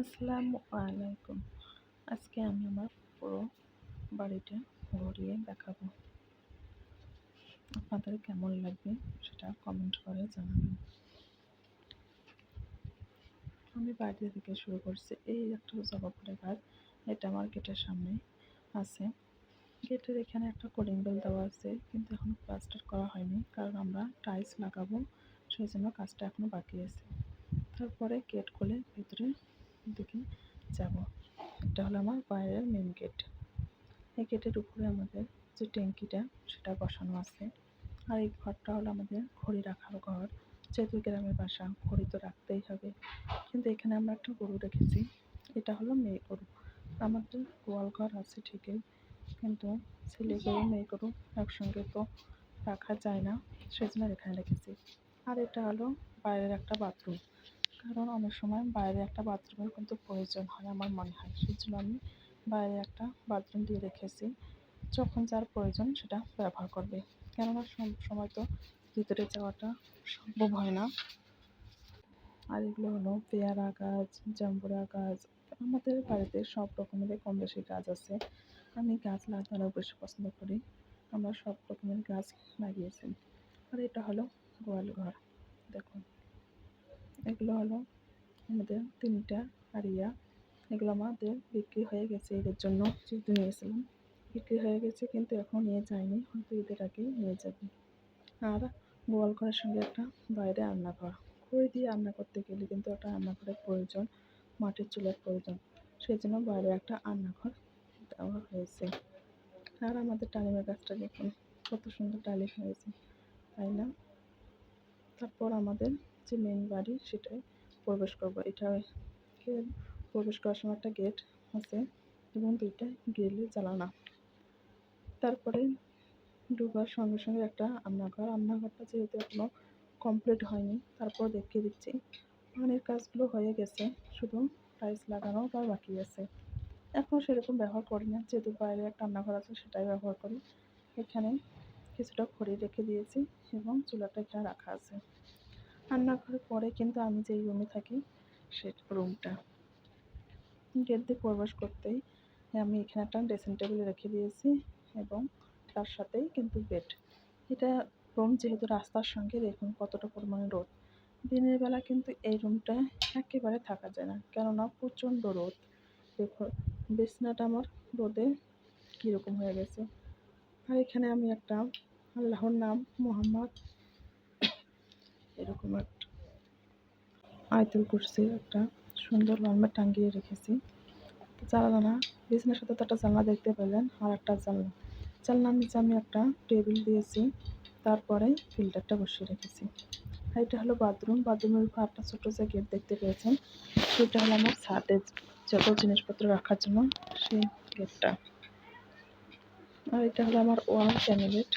আসসালামু আলাইকুম। আজকে আমি আমার পুরো বাড়িটা ঘুরিয়ে দেখাবো। আপনাদের কেমন লাগবে সেটা কমেন্ট করে জানাবেন। আমি বাইরে থেকে শুরু করছি। এই একটা জবা ফুলের গাছ, এটা আমার গেটের সামনে আছে। গেটের এখানে একটা কলিং বেল দেওয়া আছে, কিন্তু এখনো প্লাস্টার করা হয়নি, কারণ আমরা টাইলস লাগাবো, সেই জন্য কাজটা এখনো বাকি আছে। তারপরে গেট খুলে ভিতরে দিকে যাব। এটা হলো আমার বাইরের মেন গেট। এই গেটের উপরে আমাদের যে ট্যাঙ্কিটা সেটা বসানো আছে। আর এই ঘরটা হলো আমাদের ঘড়ি রাখার ঘর। যেহেতু গ্রামের বাসা, ঘড়ি তো রাখতেই হবে। কিন্তু এখানে আমরা একটা গরু রেখেছি, এটা হলো মেয়ে গরু। আমাদের গোয়াল ঘর আছে ঠিকই, কিন্তু ছেলে গরু মেয়ে গরু একসঙ্গে তো রাখা যায় না, সেজন্য এখানে রেখেছি। আর এটা হলো বাইরের একটা বাথরুম, কারণ অনেক সময় বাইরে একটা বাথরুমের কিন্তু প্রয়োজন হয় আমার মনে হয়, সেজন্য আমি বাইরে একটা বাথরুম দিয়ে রেখেছি। যখন যার প্রয়োজন সেটা ব্যবহার করবে, কেননা সব সময় তো ভিতরে যাওয়াটা সম্ভব হয় না। আর এগুলো হলো পেয়ারা গাছ, জাম্বুরা গাছ। আমাদের বাড়িতে সব রকমের কম বেশি গাছ আছে। আমি গাছ লাগানো বেশি পছন্দ করি, আমরা সব রকমের গাছ লাগিয়েছি। আর এটা হলো গোয়াল ঘর। দেখুন, এগুলো হলো আমাদের 3টা আড়িয়া। এগুলো আমাদের বিক্রি হয়ে গেছে, এদের জন্য যেহেতু নিয়েছিলাম বিক্রি হয়ে গেছে, কিন্তু এখন নিয়ে যায়নি, হয়তো ঈদের আগেই নিয়ে যাবে। আর গোয়াল ঘরের সঙ্গে একটা বাইরে রান্নাঘর। খড়ি দিয়ে রান্না করতে গেলে কিন্তু একটা রান্নাঘরের প্রয়োজন, মাটির চুলার প্রয়োজন, সেই জন্য বাইরে একটা রান্নাঘর দেওয়া হয়েছে। আর আমাদের ডালিমের গাছটা দেখুন কত সুন্দর ডালিম হয়েছে, তাই না? তারপর আমাদের যে মেন বাড়ি সেটাই প্রবেশ করবো। এটা প্রবেশ করার সময় একটা গেট আছে এবং 2টা গ্রিলের জানালা। তারপরে ঢোকার সঙ্গে সঙ্গে একটা রান্নাঘরটা যেহেতু এখনো কমপ্লিট হয়নি, তারপর দেখিয়ে দিচ্ছি। পানির কাজগুলো হয়ে গেছে, শুধু টাইলস লাগানো বা বাকি আছে। এখন সেরকম ব্যবহার করি না, যেহেতু বাইরে একটা রান্নাঘর আছে সেটাই ব্যবহার করি। এখানে কিছুটা খড়ি রেখে দিয়েছি এবং চুলাটা এখানে রাখা আছে। রান্নাঘরের পরে কিন্তু আমি যেই রুমে থাকি সে রুমটা, গেট দিয়ে প্রবেশ করতেই আমি এখানে একটা ড্রেসিং টেবিল রেখে দিয়েছি এবং তার সাথেই কিন্তু বেড। এটা রুম যেহেতু রাস্তার সঙ্গে, দেখুন কতটা পরিমাণে রোদ। দিনের বেলা কিন্তু এই রুমটা একেবারে থাকা যায় না, কেননা প্রচণ্ড রোদ। দেখুন বিছনাটা আমার রোদে কীরকম হয়ে গেছে। আর এখানে আমি একটা আল্লাহর নাম মোহাম্মদ এরকম একটা আয়তুল কুরসির একটা সুন্দর লম্বা টাঙ্গিয়ে রেখেছি। জানালা, বিছানার সাথে তো একটা জানলা দেখতে পেলেন, আর একটা জানলার নিচে আমি একটা টেবিল দিয়েছি, তারপরে ফিল্টারটা বসিয়ে রেখেছি। আর এটা হলো বাথরুমের উপর একটা ছোটো যে গেট দেখতে পেয়েছেন, সেটা হলো আমার ছাদে যত জিনিসপত্র রাখার জন্য সেই গেটটা। আর এটা হলো আমার ওয়াল ক্যাবিনেট।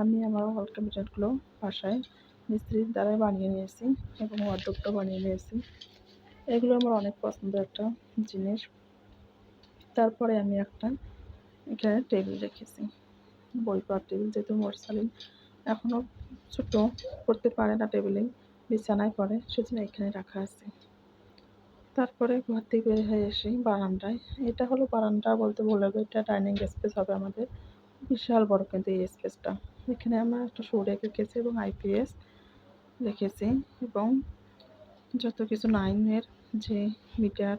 আমি আমার ওয়াল ক্যাবিনেটগুলো বাসায় মিস্ত্রির দ্বারাই বানিয়ে নিয়েছি এবং ওয়ার্ডরোবটাও বানিয়ে নিয়েছি। এগুলো আমার অনেক পছন্দের একটা জিনিস। তারপরে আমি একটা এখানে টেবিল রেখেছি, বই পড়ার টেবিল, যেহেতু মোরসালিন এখনও ছোটো করতে পারে না টেবিলে, বিছানায় পড়ে, সেজন্য এখানে রাখা আছে। তারপরে ঘর থেকে বের হয়ে এসে বারান্দায়, এটা হলো বারান্দা বলতে ভুলে যাবে, এটা ডাইনিং স্পেস হবে আমাদের, বিশাল বড় কিন্তু এই স্পেসটা। এখানে আমরা একটা শো রেখেছি এবং আইপিএস রেখেছি এবং যত কিছু 9-এর যে মিটার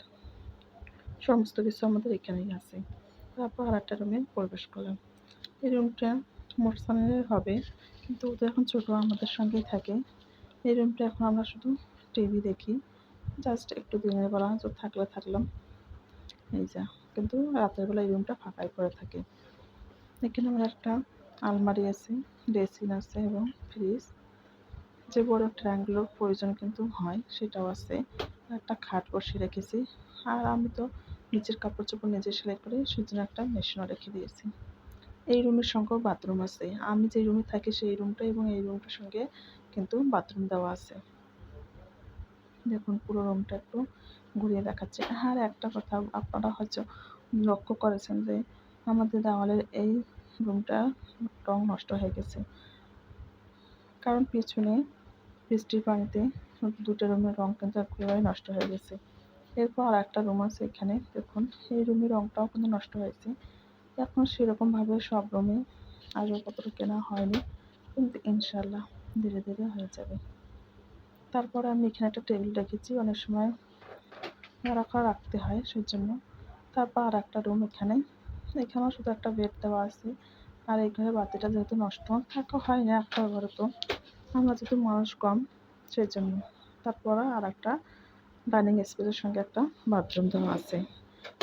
সমস্ত কিছু আমাদের এখানেই আছে। তারপর আর একটা রুমে প্রবেশ করলাম। এই রুমটা মোরসানের হবে, কিন্তু ও তো এখন ছোটো, আমাদের সঙ্গেই থাকে। এই রুমটা এখন আমরা শুধু টিভি দেখি, জাস্ট একটু দিনের বেলা থাকলাম এই যা, কিন্তু রাতের বেলা এই রুমটা ফাঁকাই পড়ে থাকে। এখানে আমার একটা আলমারি আছে, ড্রেসিং আছে এবং ফ্রিজ, যে বড় ট্রায়াঙ্গুলার প্রয়োজন কিন্তু হয় সেটাও আছে। একটা খাট বসিয়ে রেখেছি। আর আমি তো নিজের কাপড় চোপড় নিজে সেলাই করে, সেজন্য একটা মেশিনও রেখে দিয়েছি। এই রুমের সঙ্গেও বাথরুম আছে, আমি যে রুমে থাকি সেই রুমটা এবং এই রুমটার সঙ্গে কিন্তু বাথরুম দেওয়া আছে। দেখুন পুরো রুমটা একটু ঘুরিয়ে দেখাচ্ছে। আর একটা কথা আপনারা হয়তো লক্ষ্য করেছেন যে আমাদের দেওয়ালের এই রুমটা রং নষ্ট হয়ে গেছে, কারণ পিছনে বৃষ্টির পানিতে 2টা রুমের রং কিন্তু একেবারে নষ্ট হয়ে গেছে। এরপর আর একটা রুম আছে এখানে দেখুন, এই রুমের রংটাও কিন্তু নষ্ট হয়েছে। এখন সেরকমভাবে সব রুমে আসবাবপত্র কেনা হয়নি, কিন্তু ইনশাল্লাহ ধীরে ধীরে হয়ে যাবে। তারপরে আমি এখানে একটা টেবিল রেখেছি, অনেক সময় রাখতে হয় সেজন্য। তারপর আর একটা রুম এখানে, এখানেও শুধু একটা বেড দেওয়া আছে। আর এই ঘরের বাতিটা যেহেতু নষ্ট, থাকা হয় না একটা ঘরে, তো আমরা যেহেতু মানুষ কম সেজন্য। তারপরে আর একটা ডাইনিং স্পেসের সঙ্গে একটা বাথরুম দেওয়া আছে।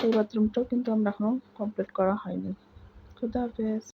এই বাথরুমটাও কিন্তু আমরা এখনো কমপ্লিট করা হয়নি। খুদা হাফেজ।